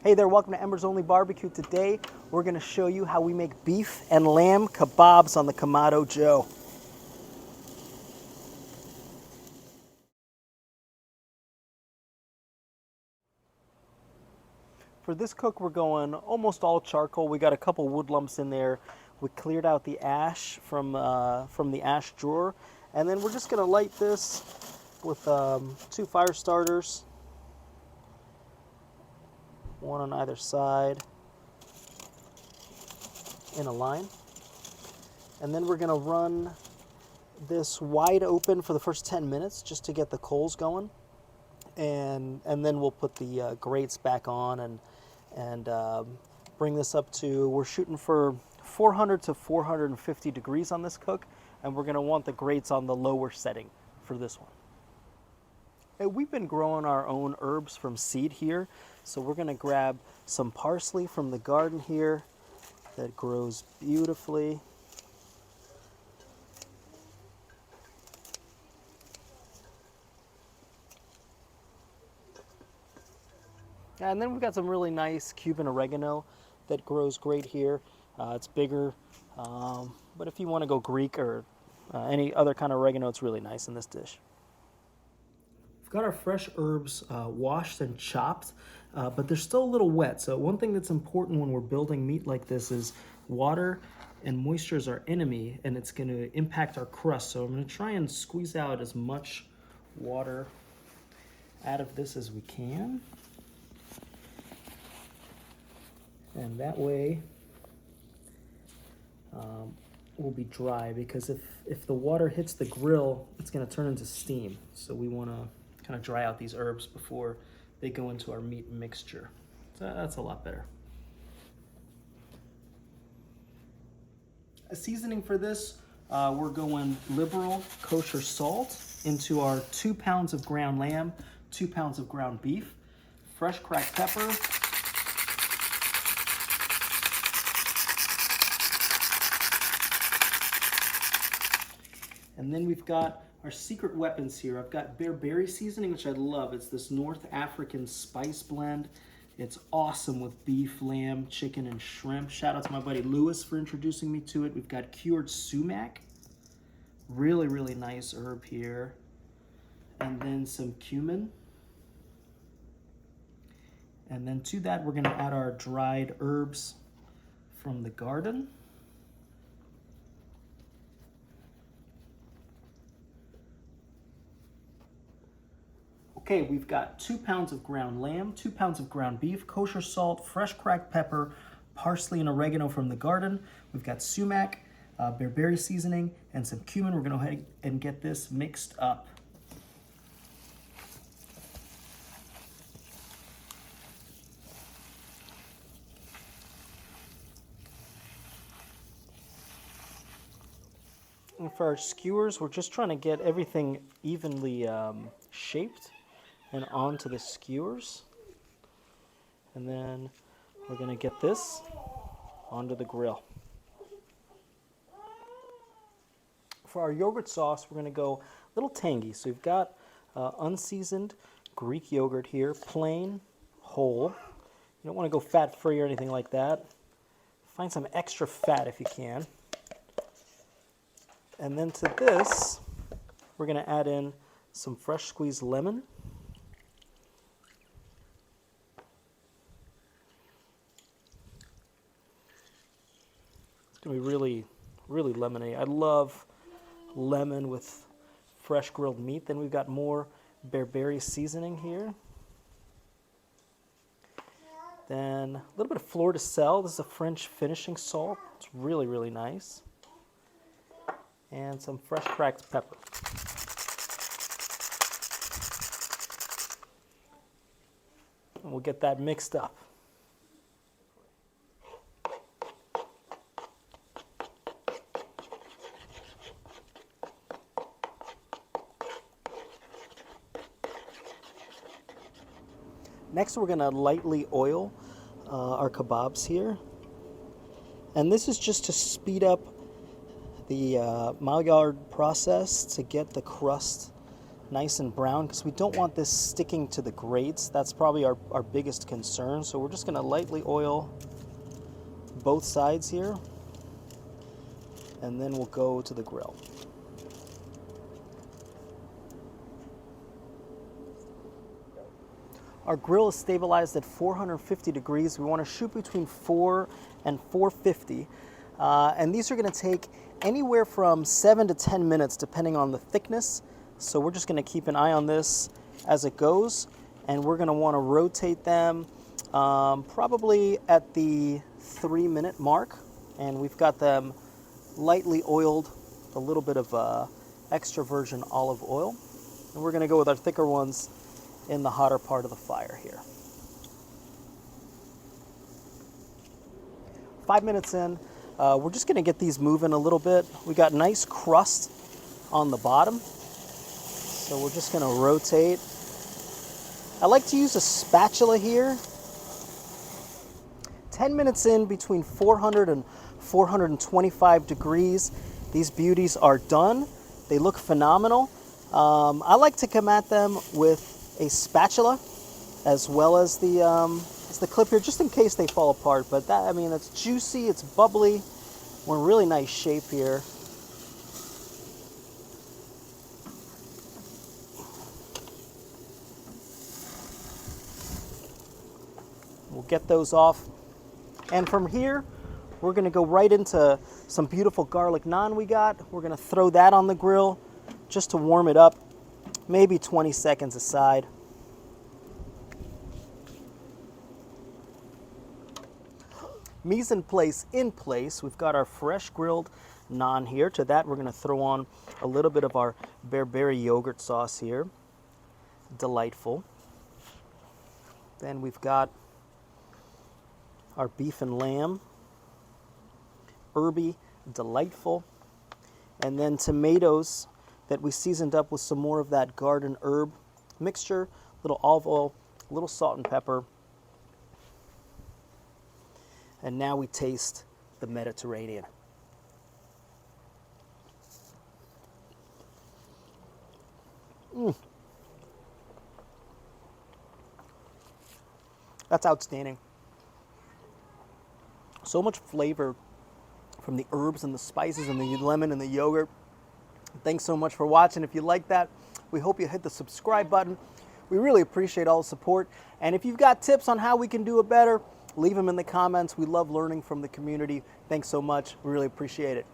Hey there, welcome to Embers Only Barbecue. Today we're going to show you how we make beef and lamb kebabs on the Kamado Joe. For this cook we're going almost all charcoal. We got a couple wood lumps in there. We cleared out the ash from the ash drawer, and then we're just going to light this with 2 fire starters, one on either side in a line. And then we're going to run this wide open for the first 10 minutes just to get the coals going, and then we'll put the grates back on and bring this up to, we're shooting for 400 to 450 degrees on this cook, and we're going to want the grates on the lower setting for this one. Hey, we've been growing our own herbs from seed here, so we're going to grab some parsley from the garden here that grows beautifully. And then we've got some really nice Cuban oregano that grows great here. It's bigger, but if you want to go Greek or any other kind of oregano, it's really nice in this dish. We've got our fresh herbs washed and chopped, but they're still a little wet. So one thing that's important when we're building meat like this is water and moisture is our enemy, and it's going to impact our crust. So I'm going to try and squeeze out as much water out of this as we can. And that way will be dry, because if the water hits the grill, it's going to turn into steam. So we want to kind of dry out these herbs before they go into our meat mixture. So that's a lot better. A seasoning for this, we're going liberal kosher salt into our 2 pounds of ground lamb, 2 pounds of ground beef, fresh cracked pepper, and then we've got our secret weapons here. I've got bearberry seasoning, which I love. It's this North African spice blend. It's awesome with beef, lamb, chicken, and shrimp. Shout out to my buddy Lewis for introducing me to it. We've got cured sumac. Really, really nice herb here. And then some cumin. And then to that, we're going to add our dried herbs from the garden. Okay, we've got 2 pounds of ground lamb, 2 pounds of ground beef, kosher salt, fresh cracked pepper, parsley and oregano from the garden. We've got sumac, bearberry seasoning, and some cumin. We're going to go ahead and get this mixed up. And for our skewers, we're just trying to get everything evenly shaped and onto the skewers. And then we're going to get this onto the grill. For our yogurt sauce, we're going to go a little tangy. So we've got unseasoned Greek yogurt here, plain, whole. You don't want to go fat-free or anything like that. Find some extra fat if you can. And then to this, we're going to add in some fresh squeezed lemon. It's going to be really, really lemony. I love lemon with fresh grilled meat. Then we've got more bearberry seasoning here. Then a little bit of fleur de sel. This is a French finishing salt. It's really, really nice. And some fresh cracked pepper. And we'll get that mixed up. Next, we're going to lightly oil our kebabs here. And this is just to speed up the Maillard process to get the crust nice and brown because we don't want this sticking to the grates. That's probably our biggest concern. So we're just going to lightly oil both sides here, and then we'll go to the grill. Our grill is stabilized at 450 degrees. We want to shoot between 4 and 450. And these are going to take anywhere from 7 to 10 minutes depending on the thickness. So we're just going to keep an eye on this as it goes. And we're going to want to rotate them probably at the 3-minute mark. And we've got them lightly oiled, a little bit of extra virgin olive oil. And we're going to go with our thicker ones in the hotter part of the fire here. 5 minutes in, we're just going to get these moving a little bit. We got nice crust on the bottom, so we're just going to rotate. I like to use a spatula here. 10 minutes in, between 400 and 425 degrees, these beauties are done. They look phenomenal. I like to come at them with a spatula as well as the clip here, just in case they fall apart. But that, I mean, it's juicy, it's bubbly. We're in really nice shape here. We'll get those off. And from here, we're gonna go right into some beautiful garlic naan we got. We're gonna throw that on the grill just to warm it up. Maybe 20 seconds aside. Mise en place in place. We've got our fresh grilled naan here. To that, we're going to throw on a little bit of our bearberry yogurt sauce here. Delightful. Then we've got our beef and lamb. Herby, delightful. And then tomatoes that we seasoned up with some more of that garden herb mixture, a little olive oil, a little salt and pepper. And now we taste the Mediterranean. That's outstanding. So much flavor from the herbs and the spices and the lemon and the yogurt. Thanks so much for watching. If you like that, we hope you hit the subscribe button. We really appreciate all the support. And if you've got tips on how we can do it better, leave them in the comments. We love learning from the community. Thanks so much. We really appreciate it.